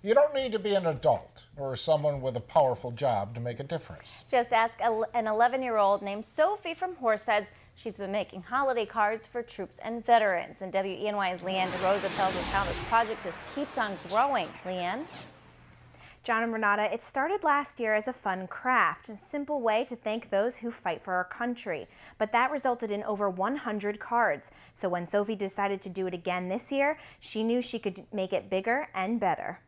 You don't need to be an adult or someone with a powerful job to make a difference. Just ask an 11-year-old named Sophie from Horseheads. She's been making holiday cards for troops and veterans. And WENY's Leanne DeRosa tells us how this project just keeps on growing. Leanne? John and Renata, it started last year as a fun craft, a simple way to thank those who fight for our country. But that resulted in over 100 cards. So when Sophie decided to do it again this year, she knew she could make it bigger and better.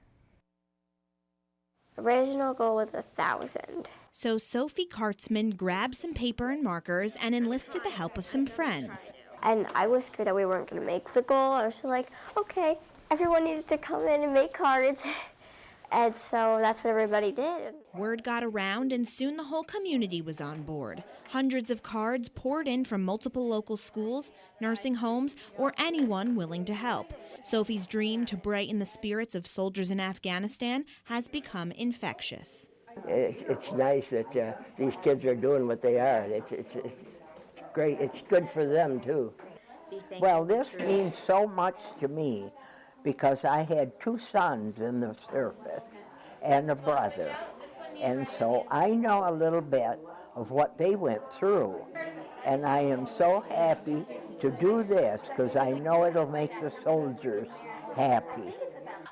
Original goal was 1,000. So Sophie Kartzman grabbed some paper and markers and enlisted the help of some friends. And I was scared that we weren't going to make the goal. I was like, okay, everyone needs to come in and make cards. And so that's what everybody did. Word got around and soon the whole community was on board. Hundreds of cards poured in from multiple local schools, nursing homes, or anyone willing to help. Sophie's dream to brighten the spirits of soldiers in Afghanistan has infectious. It's nice that these kids are doing what they are. It's great. It's good for them, too. Well, this means so much to me because I had 2 sons in the service and a brother. And so I know a little bit of what they went through. And I am so happy to do this because I know it'll make the soldiers happy.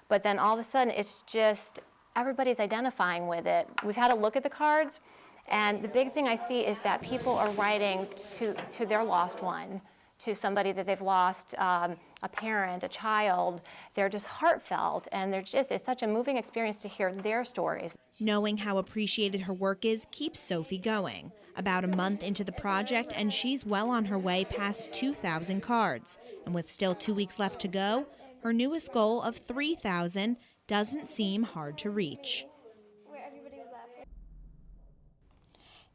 But then all of a sudden it's just everybody's identifying with it. We've had a look at the cards, and the big thing I see is that people are writing to their lost one, to somebody that they've lost, a parent, a child. They're just heartfelt, and it's such a moving experience to hear their stories. Knowing how appreciated her work is keeps Sophie going. About a month into the project, and she's well on her way past 2,000 cards. And with still 2 weeks left to go, her newest goal of 3,000 doesn't seem hard to reach.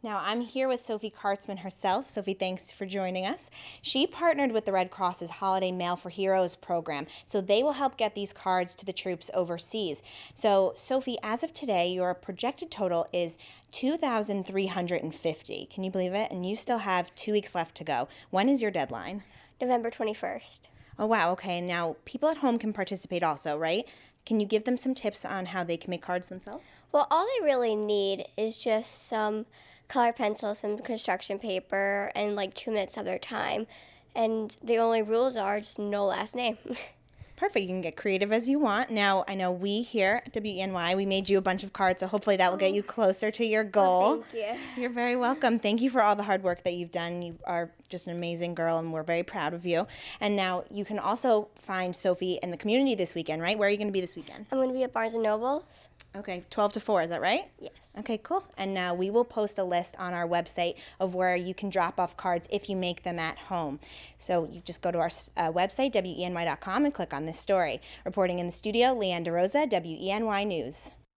Now, I'm here with Sophie Kartzman herself. Sophie, thanks for joining us. She partnered with the Red Cross's Holiday Mail for Heroes program, so they will help get these cards to the troops overseas. So, Sophie, as of today, your projected total is 2,350. Can you believe it? And you still have 2 weeks left to go. When is your deadline? November 21st. Oh, wow. Okay. Now, people at home can participate also, right? Can you give them some tips on how they can make cards themselves? Well, all they really need is just some color pencils, some construction paper, and like 2 minutes of their time. And the only rules are just no last name. Perfect. You can get creative as you want. Now, I know we here at WENY, we made you a bunch of cards, so hopefully that will get you closer to your goal. Oh, thank you. You're very welcome. Thank you for all the hard work that you've done. You are just an amazing girl, and we're very proud of you. And now you can also find Sophie in the community this weekend, right? Where are you going to be this weekend? I'm going to be at Barnes & Noble. Okay, 12 to 4, is that right? Yes. Okay, cool. And now we will post a list on our website of where you can drop off cards if you make them at home. So you just go to our website, WENY.com, and click on this story. Reporting in the studio, Leanne DeRosa, WENY News.